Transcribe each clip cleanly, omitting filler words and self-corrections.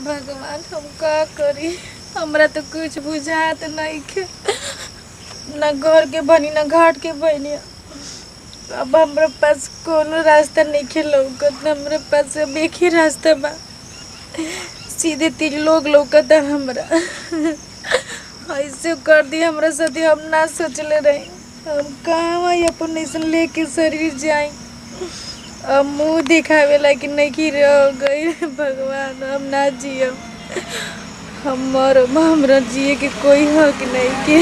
भगवान हम का करी। हमरा तो कुछ बुझात नहीं खे, न घर के बनी न घाट के बनी। अब हमरा पास कोनो रास्ता नहीं खे लौकत। हमरा पास अब एक ही रास्ता बा, सीधे 3 लोग लौकत हमरा। ऐसे कर दी हमरा साथी, हम ना सोचले रही। हम कहाँ अपन ऐसा लेके शरीर जाए, अब मुँह दिखावे लायक नहीं रह गई। भगवान हम ना जियम, हम मरम, हमरा जिए के कोई हक नहीं के।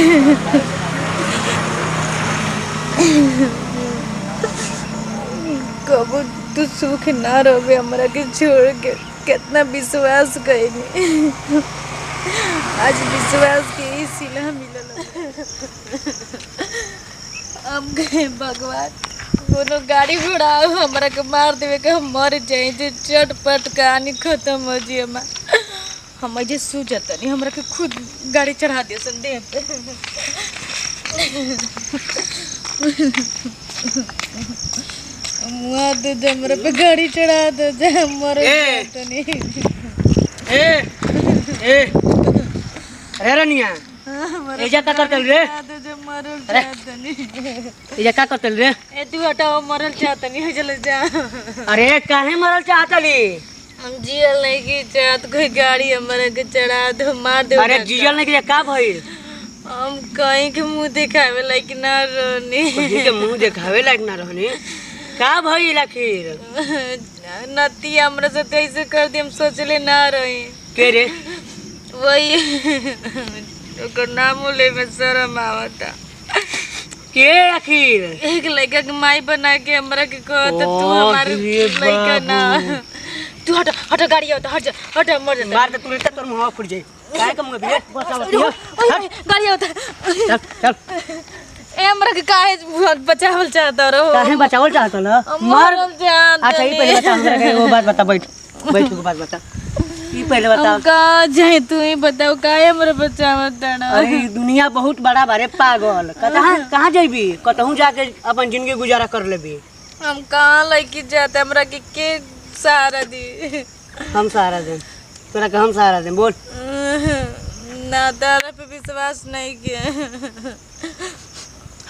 कबो तू सुख ना रहे हमरा के छोड़ के। कितना विश्वास कईनी, आज विश्वास के ही सिला मिलल। अब गए भगवान, कोनो गाड़ी घोड़ा हमरा के मार देवे के हम मर जाए, जो चटपट कहानी खत्म हो जाए। हम अजे सो जातनी, हमरा के खुद गाड़ी चढ़ा दे सन देह पे। मुआ दे दे हमरा पे, गाड़ी चढ़ा दे जा, मर जातनी। अरे रनिया एजा का करतल रे? एजा का करतल रे? ए तू हटाओ, मरल चाहतनी हो चल जा। अरे काहे मरल चाहतली? हम जियल नहीं की चाहत, कोई गाड़ी हमरा के चढ़ा दो, मार दो। अरे जियल नहीं के का भइल? हम कहीं के मुंह दिखावे लायक ना रहनी। कहीं के मुंह दिखावे लायक ना रहनी? का भइल आखिर? नती हमरा से ऐसे कर दी, हम सोचले ना रही। के रे? वही ओकर नाम ले में शर्म आवता। के आखिर? एक लड़का के माई बना के हमरा के कहत तू हमारे लड़का ना। तू हट हट, गाड़ी आवता, हट जा हट, मर जा। मार दे तू, तो तोर मुंह फुट जाई। काहे के मुंह बिले बचावतियो? गाड़ी आवता, चल चल। ए हमरा के काहे बचावल चाहता रहो? काहे बचावल चाहत ल? मर जा। अच्छा ई पहले बता हमरा के, वो बात बता। बैठ बैठ, तू बात बता। ई पहले बता। हम का जाए, तू ही बताओ काहे हमरा बचावत ना? अरे दुनिया बहुत बड़ा बारे पागल। कहाँ जाइबी? कतहूँ जाके अपन जिंदगी गुजारा कर लेबी। हम कहाँ लड़की जाते, हमरा के सहारा दी? हम सहारा दें तोरा के? हम सहारा दें? बोल ना, तारा पे विश्वास नहीं किया।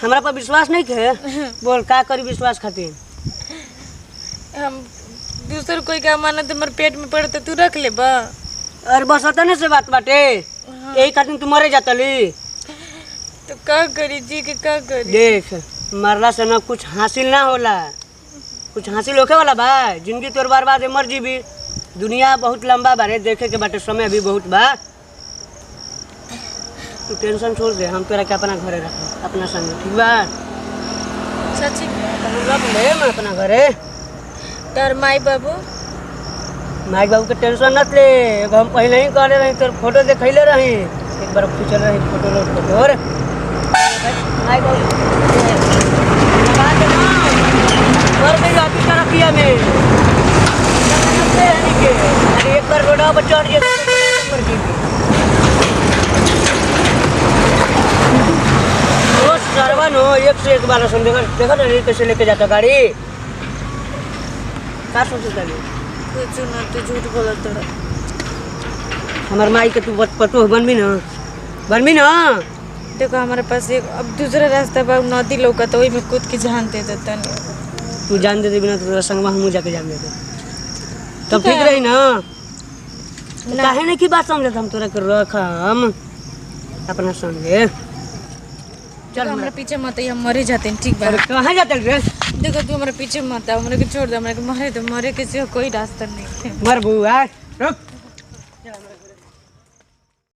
हमरा पर विश्वास नहीं है? बोल का करी विश्वास खातिर? हम दूसर कोई का माना तो हमारे पेट में पड़ते, तू रख ले बा। अरे बस अतने से बात बाटे, यही खातिर तू मरे जातली। तो का करी जी के, का करी? देख, मरला से ना कुछ हासिल ना होला, कुछ हासिल होके वाला बा। जिंदगी तोर बर्बाद है, मर जीबी। दुनिया बहुत लंबा बारे, देखे के बाटे, समय अभी बहुत बा। तू टेंशन छोड़ दे, हम तोरा के अपना घरे रख, अपना संग, ठीक बा? सच्ची रख ले मैं अपना घरे। तार माई बाबू? माई बाबू के टेंशन मत ले, एगो हम पहले ही कहले रही, तोर फोटो देखैले रही, एक बार खींचल रही फोटो लोड फोटो। और माई बाबू और गई आती तरफिया में अरे एक बार रोडा पर चढ़ गया मर गई। रोज सरवा नो एक से एक बार सुन, देखा ना कैसे लेके जाता गाड़ी। का सोचता है? कुछ ना, तो झूठ बोलत रहा। हमार माई के तू पतो बनबी ना, बनबी ना। देखो हमारे पास एक अब दूसरा रास्ता बा, नदी लौका, तो वही में कूद के जान दे देता नहीं। तू जान दे बिना तो संगवा हम जाके जान दे तब ठीक रही ना? काहे नहीं की बात समझत? हम तोरा के रखम अपना संगे। चल हमरा पीछे मत, हम मरे जाते हैं, ठीक बा? कहाँ जाते रे? देखो तू हमारे पीछे मत आ, हमरा के छोड़ दे, हमरा के मरे तो मरे के सिवा कोई रास्ता नहीं है। मर बुआ रुक।